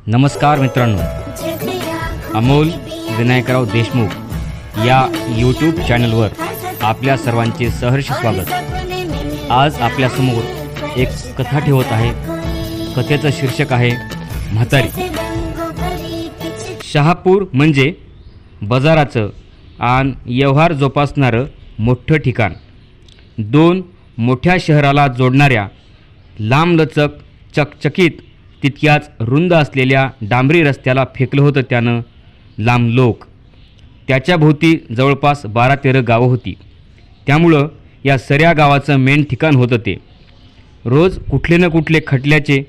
नमस्कार मित्रांनो, अमोल विनायकराव देशमुख या यूट्यूब चॅनलवर आपल्या सर्वांचे सहर्ष स्वागत। आज आपल्यासमोर एक कथा ठेवत आहे। कथेचं शीर्षक आहे म्हातारी। शहापूर म्हणजे बाजाराचं आणि व्यवहार जोपासणारं मोठं ठिकाण। दोन मोठ्या शहराला जोडणाऱ्या लांबलचक चकचकीत तितक्याच रुंद असलेल्या डांबरी रस्त्याला फेकलं होतं त्यानं लांब लोक। त्याच्या भोवती जवळपास 12-13 गावं होती। त्यामुळं या सऱ्या गावाचं मेन ठिकाण होतं ते। रोज कुठले न कुठले खटल्याचे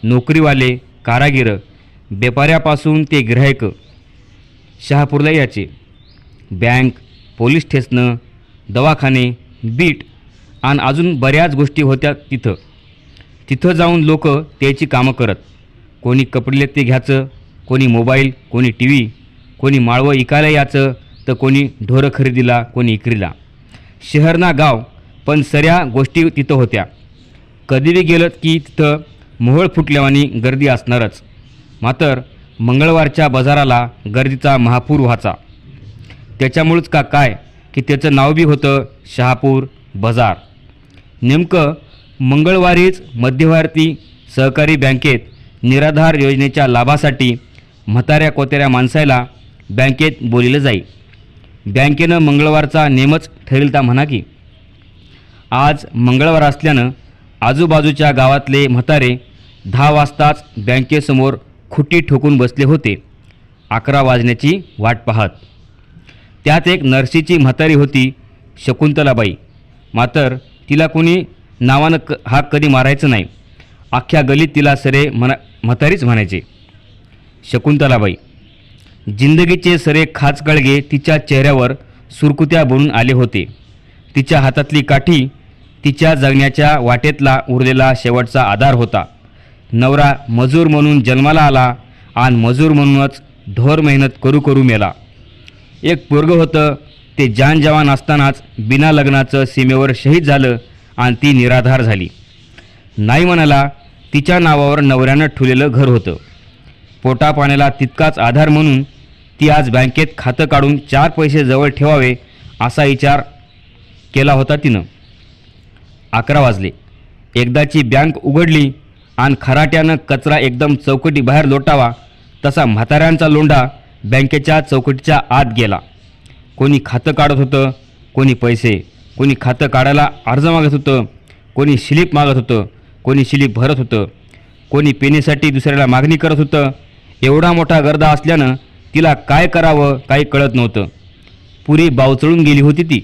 नोकरीवाले, कारागीर, व्यापाऱ्यापासून ते गिऱ्हाईक शहापूरला यायचे। बँक, पोलीस स्टेशनं, दवाखाने, बीट आणि अजून बऱ्याच गोष्टी होत्या तिथं जाऊन लोक त्याची कामं करत। कोणी कपडे ते घ्यायचं, कोणी मोबाईल, कोणी टी व्ही, कोणी माळवं इकायला यायचं, तर कोणी ढोरं खरेदीला, कोणी इकरीला। शहर ना गाव, पण सऱ्या गोष्टी तिथं होत्या। कधीही गेलं की तिथं मोहोळ फुटल्यावानी गर्दी असणारच। मात्र मंगळवारच्या बाजाराला गर्दीचा महापूर व्हायचा। त्याच्यामुळेच का काय की त्याचं नाव बी होतं शहापूर बाजार। नेमकं मंगळवारीच मध्यवर्ती सहकारी बँकेत निराधार योजनेच्या लाभासाठी म्हाताऱ्या कोत्याऱ्या माणसाला बँकेत बोलिलं जाई। बँकेनं मंगळवारचा नेमच ठरविलता म्हणा की। आज मंगळवार असल्यानं आजूबाजूच्या गावातले म्हातारे 10 वाजताच बँकेसमोर खुटी ठोकून बसले होते, 11 वाजण्याची वाट पाहत। त्यात एक नर्सीची म्हातारी होती, शकुंतलाबाई। मात्र तिला कोणी नावानं हाक कधी मारायचं नाही। अख्ख्या गलीत तिला सरे म्हातारीच म्हणायचे। शकुंतलाबाई जिंदगीचे सरे खाचकळगे तिच्या चेहऱ्यावर सुरकुत्या बनून आले होते। तिच्या हातातली काठी तिच्या जगण्याच्या वाटेतला उरलेला शेवटचा आधार होता। नवरा मजूर म्हणून जन्माला आला आणि मजूर म्हणूनच ढोर मेहनत करू करू मेला। एक पोरगं होतं, ते जान जवान असतानाच बिना लग्नाचं सीमेवर शहीद झालं आणि ती निराधार झाली। नाही म्हणाला तिच्या नावावर नवऱ्यानं ठेवलेलं घर होतं। पोटा पाण्याला तितकाच आधार म्हणून ती आज बँकेत खातं काढून 4 पैसे जवळ ठेवावे असा विचार केला होता तिनं। 11 वाजले। एकदाची बँक उघडली आणि खराट्यानं कचरा एकदम चौकटी बाहेर लोटावा तसा म्हाताऱ्यांचा लोंढा बँकेच्या चौकटीच्या आत गेला। कोणी खातं काढत होतं, कोणी पैसे, कोणी खातं काढायला अर्ज मागत होतं, कोणी स्लिप मागत होतं, कोणी स्लिप भरत होतं, कोणी पेनीसाठी दुसऱ्याला मागणी करत होतं। एवढा मोठा गर्दा असल्यानं तिला काय करावं काही कळत नव्हतं। पुरी बावचळून गेली होती ती।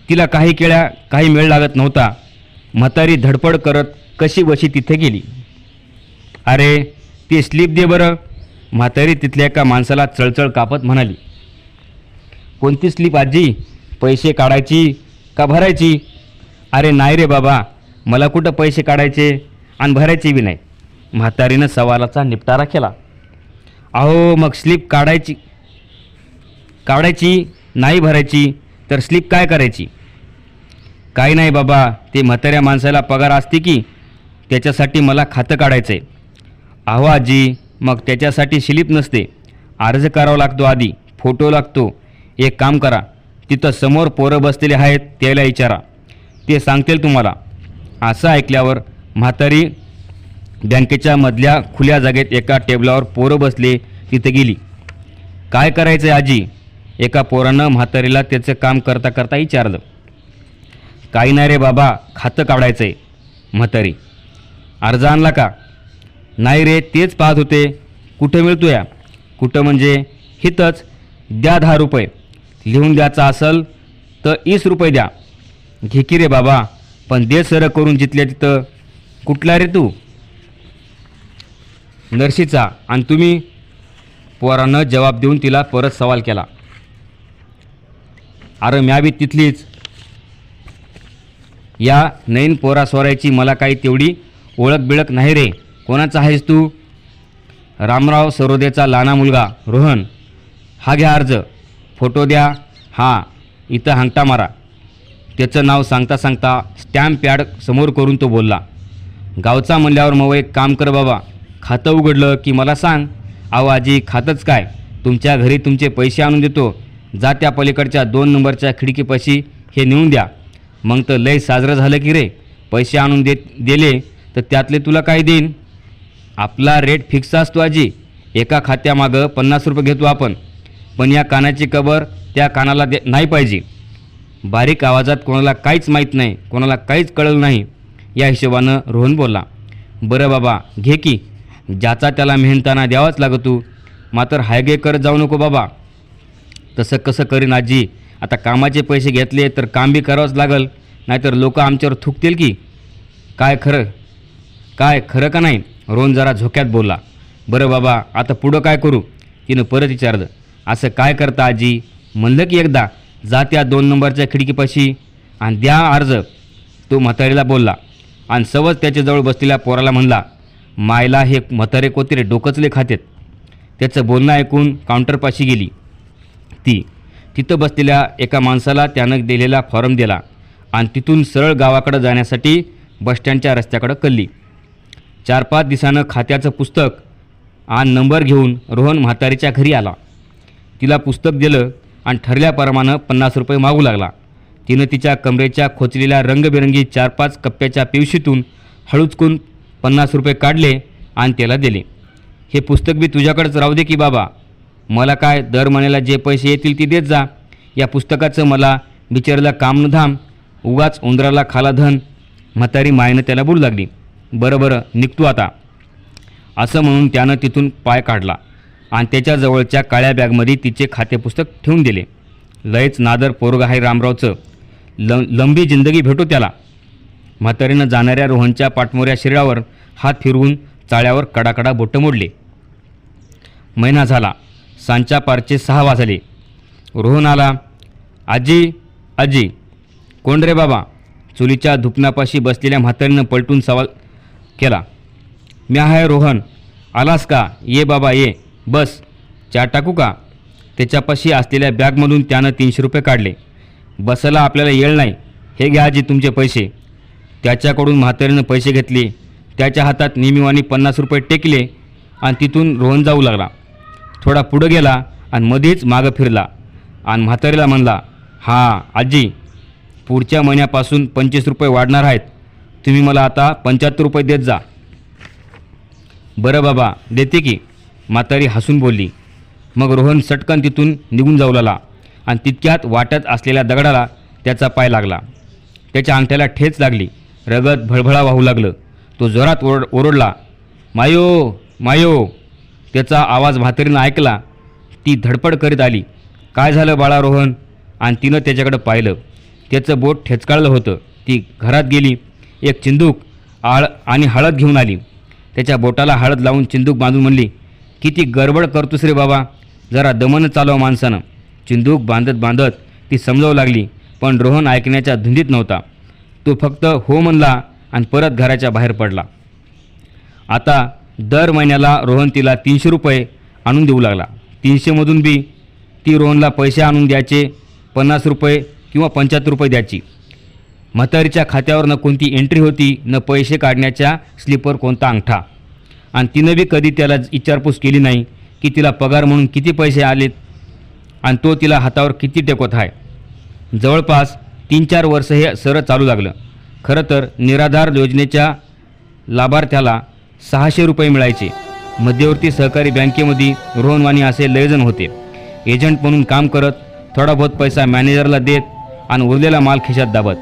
तिला काही मेळ लागत नव्हता। म्हातारी धडपड करत कशी बशी तिथे गेली। अरे ती स्लिप दे बरं, म्हातारी तिथल्या एका माणसाला चळचळ कापत म्हणाली। कोणती स्लिप आजी? पैसे काढायची का भरायची? अरे नाही रे बाबा, मला कुठं पैसे काढायचे आणि भरायचे बी नाही। म्हातारीनं सवालाचा निपटारा केला। अहो मग स्लिप काढायची नाही भरायची तर स्लिप काय करायची? काही नाही बाबा, ते म्हाताऱ्या माणसाला पगार असते की त्याच्यासाठी मला खातं काढायचं आहे। अहो आजी, मग त्याच्यासाठी स्लिप नसते, अर्ज करावा लागतो, आधी फोटो लागतो। एक काम करा, तिथं समोर पोरं बसलेले आहेत त्याला विचारा, ते सांगतील तुम्हाला। असं ऐकल्यावर म्हातारी बँकेच्या मधल्या खुल्या जागेत एका टेबलावर पोरं बसले तिथे गेली। काय करायचं आहे आजी? एका पोरानं म्हातारीला त्याचं काम करता करता विचारलं। काही नाही रे बाबा, खातं काढायचं आहे। म्हातारी अर्ज आणला का? नाही रे, तेच पाहत होते। कुठं मिळतो या? कुठं म्हणजे हितच, द्या 10 रुपये। लिहून द्यायचा असेल तर 20 रुपये द्या। घे की रे बाबा, पण दे सर करून जिथल्या तिथं। कुठला रे तू? नर्सीचा। आणि तुम्ही? पोरानं जवाब देऊन तिला परत सवाल केला। अरे म्या बी तिथलीच। या नैन पोरा सोरायची मला काही तेवढी ओळख बिळख नाही रे। कोणाचा आहेस तू? रामराव सरोदेचा लहाना मुलगा रोहन। हा घ्या अर्ज, फोटो द्या। हां, इथं हांगटा मारा। त्याचं नाव सांगता सांगता स्टॅम्प पॅड समोर करून तो बोलला। गावचा म्हणल्यावर मग एक काम कर बाबा, खातं उघडलं की मला सांग. अहो आजी, खातंच काय, तुमच्या घरी तुमचे पैसे आणून देतो. जा त्या पलीकडच्या 2 नंबरच्या खिडकीपाशी हे नेऊन द्या. मग तर लय साजरं झालं की रे. पैसे आणून दिले तर त्यातले तुला काय देईन. आपला रेट फिक्स असतो आजी. एका खात्यामागं 50 रुपये घेतो आपण. पण या कानाची कबर त्या कानाला नाही पाहिजे. बारीक आवाजात कोणाला काहीच माहीत नाही, कोणाला काहीच कळलं नाही या हिशोबानं रोहन बोलला. बरं बाबा, घे की. ज्याचा त्याला मेहनताना द्यावाच लागतो. मात्र हायगे करत जाऊ नको बाबा. तसं कसं करीन आजी. आता कामाचे पैसे घेतले तर काम बी करावंच लागल, नाहीतर लोक आमच्यावर थुकतील की काय. खरं का नाही. रोहन जरा झोक्यात बोलला. बरं बाबा, आता पुढं काय करू, तिनं परत विचारलं. असं काय करता आजी. म्हणलं की एकदा जा त्या 2 नंबरच्या खिडकीपाशी आणि द्या अर्ज. तो म्हातारीला बोलला आणि सहज त्याच्याजवळ बसलेल्या पोराला म्हणला, मायला हे म्हातारे कोतिरे डोकचले खातेत. त्याचं बोलणं ऐकून काउंटरपाशी गेली ती. तिथं बसलेल्या एका माणसाला त्यानं दिलेला फॉर्म दिला आणि तिथून सरळ गावाकडं जाण्यासाठी बसस्टँडच्या रस्त्याकडं कल्ली. 4-5 दिवसानं खात्याचं पुस्तक आणि नंबर घेऊन रोहन म्हातारीच्या घरी आला. तिला पुस्तक दिलं आणि ठरल्याप्रमाणे 50 रुपये मागू लागला. तिनं तिच्या कमरेच्या खोचलेल्या रंगबिरंगी 4-5 कप्प्याच्या पिवशीतून हळूचकून 50 रुपये काढले आणि त्याला दिले. हे पुस्तक बी तुझ्याकडेच राहू दे की बाबा. मला काय, दर महिन्याला जे पैसे येतील ती देत जा. या पुस्तकाचं मला बिचारीला काम न धाम, उगाच उंदराला खाला धन. म्हातारी मायनं त्याला बोलू लागली. बरं निघतो आता. असं म्हणून त्यानं तिथून पाय काढला आणि त्याच्याजवळच्या काळ्या बॅगमध्ये तिचे खाते पुस्तक ठेवून दिले. लयच नादर पोरग आहे रामरावचं. लंबी जिंदगी भेटो त्याला. म्हातारीनं जाणाऱ्या रोहनच्या पाठमोऱ्या शरीरावर हात फिरवून चाळ्यावर कडाकडा बोटं मोडले. महिना झाला. सांच्या पारचे 6 वाजले. रोहन आला. आजी. कोण रे बाबा. चुलीच्या धुपणापाशी बसलेल्या म्हातारीनं पलटून सवाल केला. मी आहे रोहन. आलास का. ये बाबा ये, बस. चहा टाकू का. त्याच्यापाशी असलेल्या बॅगमधून त्यानं 300 रुपये काढले. बसायला आपल्याला येळ नाही. हे घ्या आजी तुमचे पैसे. त्याच्याकडून म्हातारीनं पैसे घेतले. त्याच्या हातात नेहमीवानी 50 रुपये टेकले आणि तिथून रोहन जाऊ लागला. थोडा पुढं गेला आणि मध्येच मागं फिरला आणि म्हातारीला म्हणला, हां आजी, पुढच्या महिन्यापासून 25 रुपये वाढणार आहेत. तुम्ही मला आता 75 रुपये देत जा. बरं बाबा, देते की. म्हातारी हसून बोलली. मग रोहन सटकन तिथून निघून जाऊ लागला आणि तितक्यात वाटत असलेल्या दगडाला त्याचा पाय लागला. त्याच्या अंगठ्याला ठेच लागली. रगत भळभळा वाहू लागलं. तो जोरात ओरडला, मायो. त्याचा आवाज म्हातारीनं ऐकला. ती धडपड करीत आली. काय झालं बाळा रोहन. आणि तिनं त्याच्याकडं पाहिलं. त्याचं बोट ठेचकाळलं होतं. ती घरात गेली. एक चिंदूक आणि हळद घेऊन आली. त्याच्या बोटाला हळद लावून चिंदूक बांधून म्हणली, किती गडबड करतोस रे बाबा, जरा दमनं चालव माणसानं. चिंदूक बांधत ती समजावू लागली. पण रोहन ऐकण्याच्या धुंदीत नव्हता. तो फक्त हो म्हणला आणि परत घराच्या बाहेर पडला. आता दर महिन्याला रोहन तिला 300 रुपये आणून देऊ लागला. 300मधून बी ती रोहनला पैसे आणून द्यायचे. 50 रुपये किंवा 75 रुपये द्यायची. म्हातारीच्या खात्यावर न कोणती एंट्री होती, न पैसे काढण्याच्या स्लिपवर कोणता अंगठा. आणि तिनं बी कधी त्याला विचारपूस केली नाही की तिला पगार म्हणून किती पैसे आलेत आणि तो तिला हातावर किती टेकवत आहे. जवळपास 3-4 वर्ष हे सरळ चालू लागलं. खरं तर निराधार योजनेच्या लाभार्थ्याला 600 रुपये मिळायचे. मध्यवर्ती सहकारी बँकेमध्ये रोहनवाणी असे लयजण होते. एजंट म्हणून काम करत, थोडा बहुत पैसा मॅनेजरला देत आणि उरलेला माल खिशात दाबत.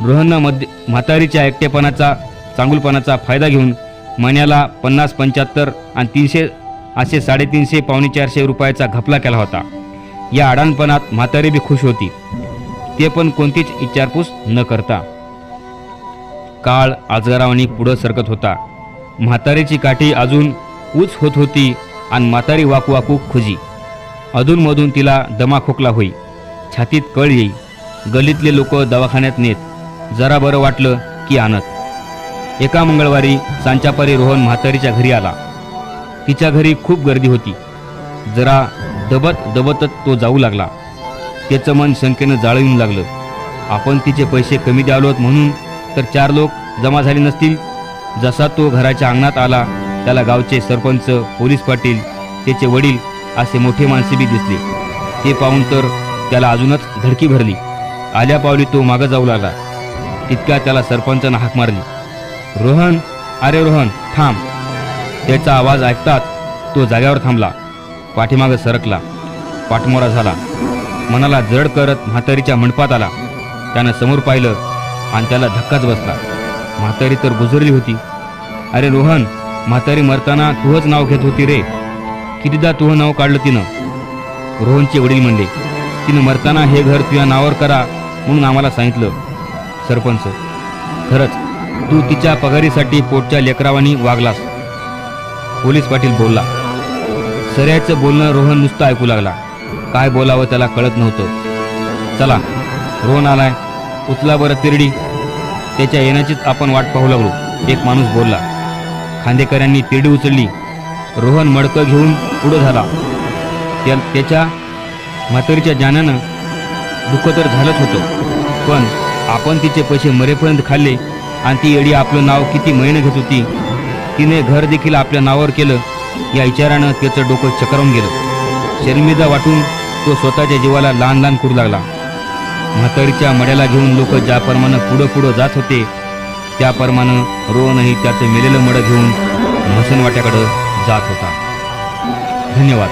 रोहननं म्हातारीच्या एकटेपणाचा, चांगुलपणाचा फायदा घेऊन महिन्याला 50, 75 आणि 300 असे 350, 450 रुपयाचा घपला केला होता. या अडाणपणात म्हातारी बी खुश होती, ते पण कोणतीच विचारपूस न करता. काळ अजगरावानी पुढं सरकत होता. म्हातारीची काठी अजून उच होत होती आणि म्हातारी वाकू खुजी. अधूनमधून तिला दमा खोकला होई, छातीत कळ येई. गल्लीतले लोक दवाखान्यात नेत. जरा बरं वाटलं की आणत. एका मंगळवारी सांच्यापारी रोहन म्हातारीच्या घरी आला. तिच्या घरी खूप गर्दी होती. जरा दबतच तो जाऊ लागला. त्याचं मन शंकेनं जाळून लागलं. आपण तिचे पैसे कमी द्यालोत म्हणून तर 4 लोक जमा झाले नसतील. जसा तो घराच्या अंगणात आला त्याला गावचे सरपंच, पोलीस पाटील, त्याचे वडील असे मोठे माणसे बी दिसले. ते पाहून तर त्याला अजूनच धडकी भरली. आल्या पावली तो मागं जाऊ लागला. तितक्या त्याला सरपंचानं हाक मारली, रोहन, अरे रोहन, थांब. त्याचा आवाज ऐकताच तो जाग्यावर थांबला, पाठीमागं सरकला, पाठमोरा झाला. मनाला जड करत म्हातारीच्या मंडपात आला. त्यानं समोर पाहिलं आणि त्याला धक्काच बसला. म्हातारी तर गुजरली होती. अरे रोहन, म्हातारी मरताना तुझंच नाव घेत होती रे. कितीदा तुझं नाव काढलं तिनं. रोहनचे वडील म्हणले, तिनं मरताना हे घर तुझ्या नावावर करा म्हणून आम्हाला सांगितलं. सरपंच, खरंच तू तिच्या पगारीसाठी पोटच्या लेकरावानी वागलास. पोलीस पाटील बोलला. सऱ्याचं बोलणं रोहन नुसतं ऐकू लागला. काय बोलावं त्याला कळत नव्हतं. चला, रोहन आलाय, उचला बरं तिरडी. त्याच्या येण्याचीच आपण वाट पाहू लागलो, एक माणूस बोलला. खांदेकरांनी तिरडी उचलली. रोहन मडकं घेऊन पुढं झाला. त्याच्या म्हातारीच्या जाण्यानं दुःख तर झालंच होतं, पण आपण तिचे पैसे मरेपर्यंत खाल्ले आणि ती येडी आपलं नाव किती महिने घेत होती. तिने घर देखील आपल्या नावावर केलं. या विचारानं त्याचं डोकं चक्रावून गेलं. शर्मिदा वाटून तो स्वतःच्या जीवाला लहान लहान करू लागला. म्हातारीच्या मड्याला घेऊन लोक ज्याप्रमाणे पुढं पुढं जात होते, त्याप्रमाणे रोहनही त्याचं मेलेलं मडं घेऊन मसनवाट्याकडं जात होता. धन्यवाद.